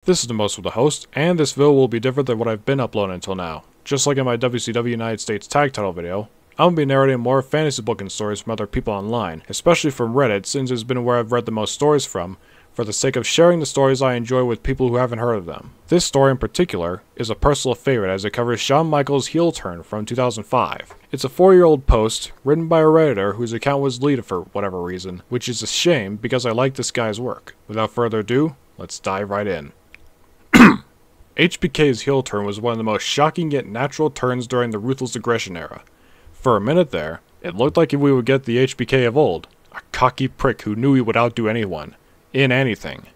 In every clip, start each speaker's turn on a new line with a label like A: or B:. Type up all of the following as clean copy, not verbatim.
A: This is the most with the host, and this video will be different than what I've been uploading until now. Just like in my WCW United States tag title video, I'm going to be narrating more fantasy booking stories from other people online, especially from Reddit since it's been where I've read the most stories from, for the sake of sharing the stories I enjoy with people who haven't heard of them. This story in particular is a personal favorite as it covers Shawn Michaels' heel turn from 2005. It's a 4-year-old post written by a Redditor whose account was deleted for whatever reason, which is a shame because I like this guy's work. Without further ado, let's dive right in. HBK's heel turn was one of the most shocking yet natural turns during the Ruthless Aggression era. For a minute there, it looked like we would get the HBK of old, a cocky prick who knew he would outdo anyone, in anything.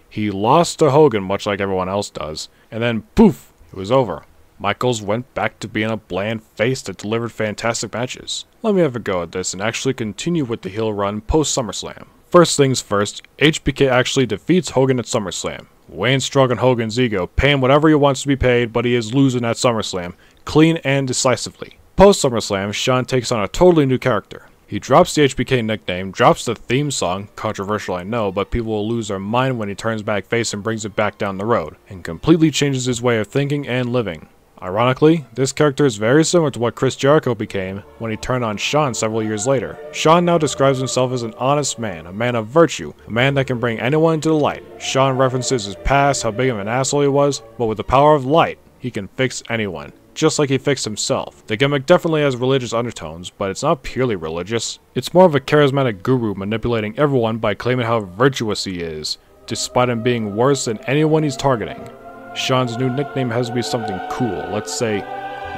A: He lost to Hogan much like everyone else does, and then poof, it was over. Michaels went back to being a bland face that delivered fantastic matches. Let me have a go at this and actually continue with the heel run post SummerSlam. First things first, HBK actually defeats Hogan at SummerSlam. Wayne stroking Hogan's ego, paying whatever he wants to be paid, but he is losing at SummerSlam, clean and decisively. Post SummerSlam, Shawn takes on a totally new character. He drops the HBK nickname, drops the theme song, controversial I know, but people will lose their mind when he turns back face and brings it back down the road, and completely changes his way of thinking and living. Ironically, this character is very similar to what Chris Jericho became when he turned on Shawn several years later. Shawn now describes himself as an honest man, a man of virtue, a man that can bring anyone into the light. Shawn references his past, how big of an asshole he was, but with the power of light, he can fix anyone. Just like he fixed himself. The gimmick definitely has religious undertones, but it's not purely religious. It's more of a charismatic guru manipulating everyone by claiming how virtuous he is, despite him being worse than anyone he's targeting. Shawn's new nickname has to be something cool, let's say,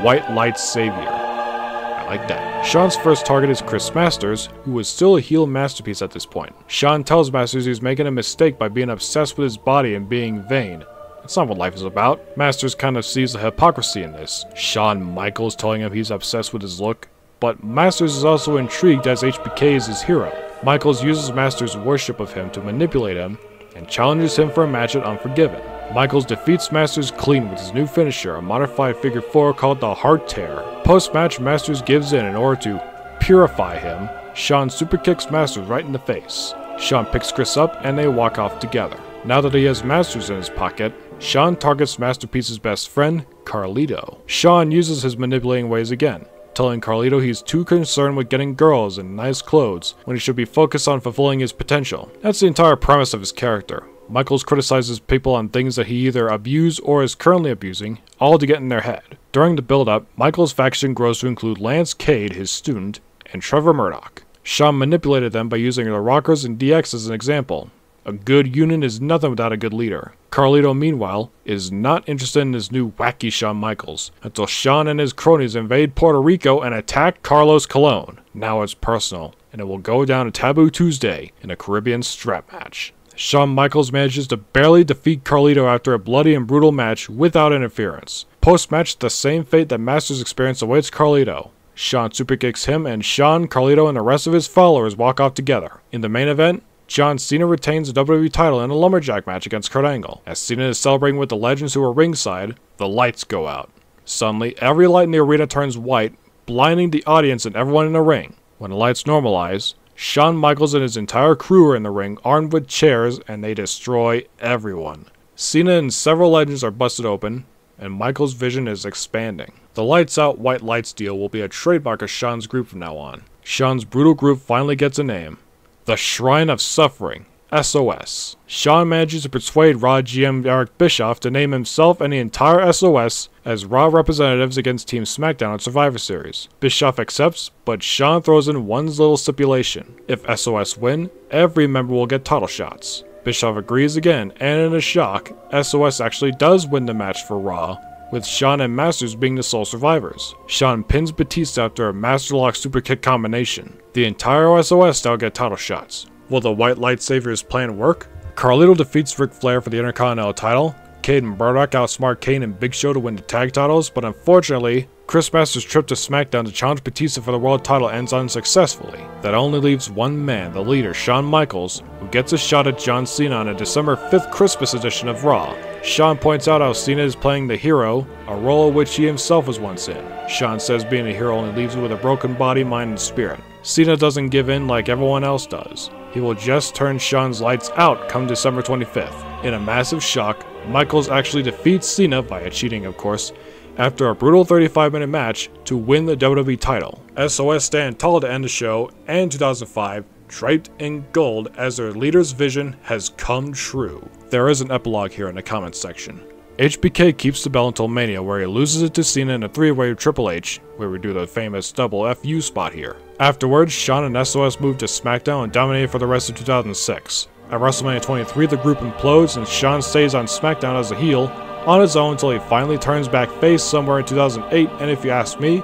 A: White Light Savior. I like that. Shawn's first target is Chris Masters, who was still a heel masterpiece at this point. Shawn tells Masters he's making a mistake by being obsessed with his body and being vain. That's not what life is about. Masters kind of sees the hypocrisy in this. Shawn Michaels telling him he's obsessed with his look, but Masters is also intrigued as HBK is his hero. Michaels uses Masters' worship of him to manipulate him and challenges him for a match at Unforgiven. Michaels defeats Masters clean with his new finisher, a modified figure 4 called the Heart Tear. Post-match, Masters gives in order to purify him. Shawn superkicks Masters right in the face. Shawn picks Chris up and they walk off together. Now that he has Masters in his pocket, Shawn targets Masterpiece's best friend, Carlito. Shawn uses his manipulating ways again, telling Carlito he's too concerned with getting girls and nice clothes when he should be focused on fulfilling his potential. That's the entire premise of his character. Michaels criticizes people on things that he either abused or is currently abusing, all to get in their head. During the build-up, Michaels' faction grows to include Lance Cade, his student, and Trevor Murdoch. Shawn manipulated them by using the Rockers and DX as an example. A good unit is nothing without a good leader. Carlito, meanwhile, is not interested in his new wacky Shawn Michaels, until Shawn and his cronies invade Puerto Rico and attack Carlos Colon. Now it's personal, and it will go down to Taboo Tuesday in a Caribbean strap match. Shawn Michaels manages to barely defeat Carlito after a bloody and brutal match without interference. Post-match, the same fate that Masters experienced awaits Carlito. Shawn superkicks him, and Shawn, Carlito, and the rest of his followers walk off together. In the main event, John Cena retains the WWE title in a lumberjack match against Kurt Angle. As Cena is celebrating with the legends who are ringside, the lights go out. Suddenly, every light in the arena turns white, blinding the audience and everyone in the ring. When the lights normalize, Shawn Michaels and his entire crew are in the ring, armed with chairs, and they destroy everyone. Cena and several legends are busted open, and Michaels' vision is expanding. The lights out, white lights deal will be a trademark of Shawn's group from now on. Shawn's brutal group finally gets a name. The Shrine of Suffering, SOS. Shawn manages to persuade Raw GM Eric Bischoff to name himself and the entire SOS as Raw representatives against Team SmackDown at Survivor Series. Bischoff accepts, but Shawn throws in one little stipulation. If SOS win, every member will get title shots. Bischoff agrees again, and in a shock, SOS actually does win the match for Raw, with Shawn and Masters being the sole survivors. Shawn pins Batista after a Masterlock Superkick combination. The entire SOS now get title shots. Will the White Light Savior's plan work? Carlito defeats Ric Flair for the Intercontinental title. Cade and Murdoch outsmart Kane and Big Show to win the tag titles, but unfortunately, Chris Masters' trip to SmackDown to challenge Batista for the world title ends unsuccessfully. That only leaves one man, the leader, Shawn Michaels, who gets a shot at John Cena on a December 5th Christmas edition of Raw. Shawn points out how Cena is playing the hero, a role which he himself was once in. Shawn says being a hero only leaves you with a broken body, mind, and spirit. Cena doesn't give in like everyone else does. He will just turn Shawn's lights out come December 25th. In a massive shock, Michaels actually defeats Cena, via cheating of course, after a brutal 35-minute match to win the WWE title. SOS stand tall to end the show, and in 2005, draped in gold as their leader's vision has come true. There is an epilogue here in the comments section. HBK keeps the belt until Mania, where he loses it to Cena in a 3-way with Triple H, where we do the famous double FU spot here. Afterwards, Shawn and SOS move to SmackDown and dominate for the rest of 2006. At WrestleMania 23, the group implodes and Shawn stays on SmackDown as a heel, on his own until he finally turns back face somewhere in 2008, and if you ask me,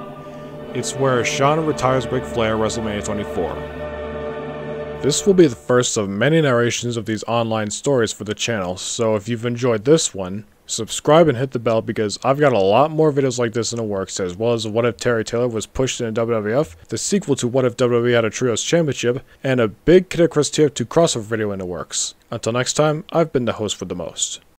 A: it's where Shawn retires Ric Flair at WrestleMania 24. This will be the first of many narrations of these online stories for the channel, so if you've enjoyed this one, subscribe and hit the bell because I've got a lot more videos like this in the works, as well as What If Terry Taylor Was Pushed into WWF, the sequel to What If WWE Had a Trios Championship, and a big Kid Chris TF2 crossover video in the works. Until next time, I've been the host for the most.